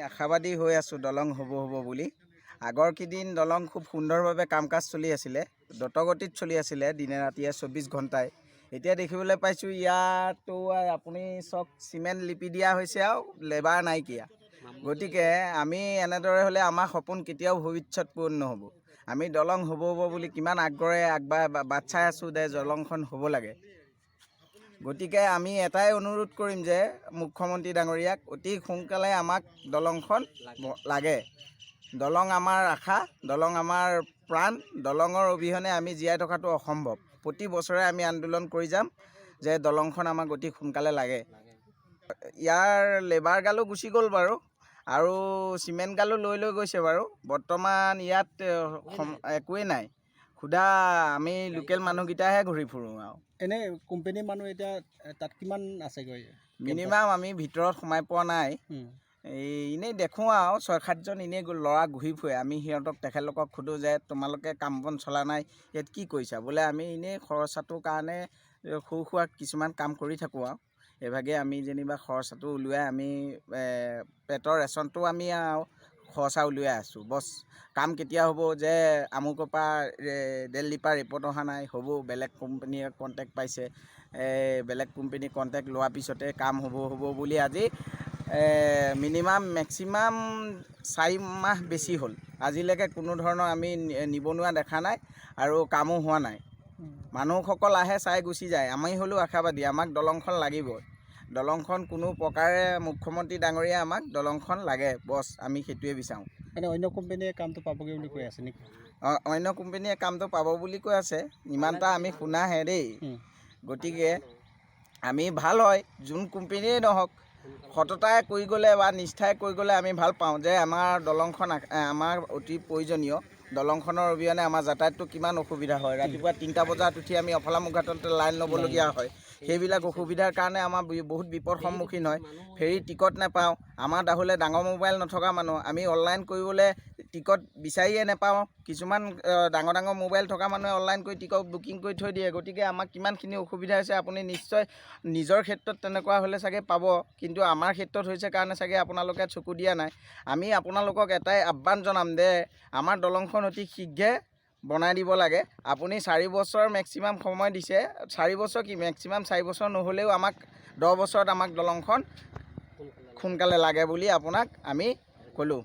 আশাবাদী হৈ আছোঁ দলং হ'ব বুলি। আগৰ কেইদিন দলং খুব সুন্দৰভাৱে কাম কাজ চলি আছিলে, দ্ৰুতগতিত চলি আছিলে দিনে ৰাতিয়ে 24 ঘণ্টাই। এতিয়া দেখিবলৈ পাইছোঁ ইয়াতো আপুনি চক চিমেণ্ট লিপি দিয়া হৈছে আৰু লেবাৰ নাইকিয়া। গতিকে আমি এনেদৰে হ'লে আমাৰ সপোন কেতিয়াও ভৱিষ্যত পূৰণ নহ'ব। আমি দলং হ'ব বুলি কিমান আগ্ৰহে বাট চাই আছোঁ যে দলংখন হ'ব লাগে। গতিকে আমি এটাই অনুৰোধ কৰিম যে মুখ্যমন্ত্ৰী ডাঙৰীয়াক অতি সোনকালে আমাক দলংখন লাগে। দলং আমাৰ আশা, দলং আমাৰ প্ৰাণ, দলঙৰ অবিহনে আমি জীয়াই থকাটো অসম্ভৱ। প্ৰতি বছৰে আমি আন্দোলন কৰি যাম যে দলংখন আমাক অতি সোনকালে লাগে। ইয়াৰ লেবাৰ গালো গুচি গ'ল বাৰু, আৰু চিমেণ্ট গালো লৈ গৈছে বাৰু। বৰ্তমান ইয়াত একোৱেই নাই, সুধা আমি লোকেল মানুহকেইটাহে ঘূৰি ফুৰোঁ আৰু। এনে কোম্পানীৰ মানুহ এতিয়া তাত কিমান আছেগৈ? মিনিমাম আমি ভিতৰত সোমাই পোৱা নাই। এনেই দেখোঁ আৰু 6-7জন এনেই ল'ৰা ঘূৰি ফুৰে। আমি সিহঁতক তেখেতলোকক সোধোঁ যে তোমালোকে কাম বন চলা নাই, ইয়াত কি কৰিছা? বোলে আমি এনেই খৰচাটোৰ কাৰণে সৰু সুৰা কিছুমান কাম কৰি থাকোঁ আৰু। এইভাগে আমি যেনিবা খৰচাটো উলিয়াই আমি পেটৰ ৰেচনটো আমি আৰু খৰচা উলিয়াই আছোঁ। বছ কাম কেতিয়া হ'ব যে আমুকৰ পৰা দিল্লীৰ পৰা ৰিপৰ্ট অহা নাই, হ'ব বেলেগ কোম্পানীয়ে কণ্টেক্ট পাইছে, বেলেগ কোম্পানী কণ্টেক্ট লোৱাৰ পিছতে কাম হ'ব বুলি আজি মেক্সিমাম 4 মাহ বেছি হ'ল। আজিলৈকে কোনো ধৰণৰ আমি নিবনুৱা দেখা নাই আৰু কামো হোৱা নাই। মানুহসকল আহে চাই গুচি যায়। আমি হ'লেও আশাবাদী, আমাক দলংখন লাগিবই। দলংখন কোনো প্ৰকাৰে মুখ্যমন্ত্ৰী ডাঙৰীয়া আমাক দলংখন লাগে, বছ আমি সেইটোৱে বিচাৰোঁ। মানে অন্য কোম্পানীয়ে কামটো পাবগৈ বুলি কৈ আছে নেকি? অন্য কোম্পানীয়ে কামটো পাব বুলি কৈ আছে, ইমানটা আমি শুনাহে দেই। গতিকে আমি ভাল হয় যোন কোম্পানীয়ে নহওক, সততাই কৰি গ'লে বা নিষ্ঠাই কৰি গ'লে আমি ভাল পাওঁ যে আমাৰ দলংখন আমাৰ অতি প্ৰয়োজনীয়। দলংখনৰ অবিহনে আমাৰ যাতায়াতটো কিমান অসুবিধা হয়। ৰাতিপুৱা 3টা বজাত উঠি আমি অফলামুঘাটতে লাইন ল'বলগীয়া হয়। সেইবিলাক অসুবিধাৰ কাৰণে আমাৰ বহুত বিপদ সন্মুখীন হয়। ফেৰী টিকট নাপাওঁ। আমাৰ তাহোলে ডাঙৰ মোবাইল নথকা মানুহ, আমি অনলাইন কৰিবলৈ টিকট বিচাৰিয়ে নাপাওঁ। কিছুমান ডাঙৰ মোবাইল থকা মানুহে অনলাইন কৰি টিকট বুকিং কৰি থৈ দিয়ে। গতিকে আমাক কিমানখিনি অসুবিধা হৈছে আপুনি নিশ্চয় নিজৰ ক্ষেত্ৰত তেনেকুৱা হ'লে চাগে পাব, কিন্তু আমাৰ ক্ষেত্ৰত হৈছে কাৰণে চাগে আপোনালোকে চকু দিয়া নাই। আমি আপোনালোকক এটাই আহ্বান জনাম যে আমাৰ দলংখন অতি শীঘ্ৰে বনাই দিব লাগে। আপুনি 4 বছৰ মেক্সিমাম সময় দিছে, 4 বছৰ কি মেক্সিমাম 4 বছৰ নহ'লেও আমাক 10 বছৰত আমাক দলংখন সোনকালে লাগে বুলি আপোনাক আমি ক'লোঁ।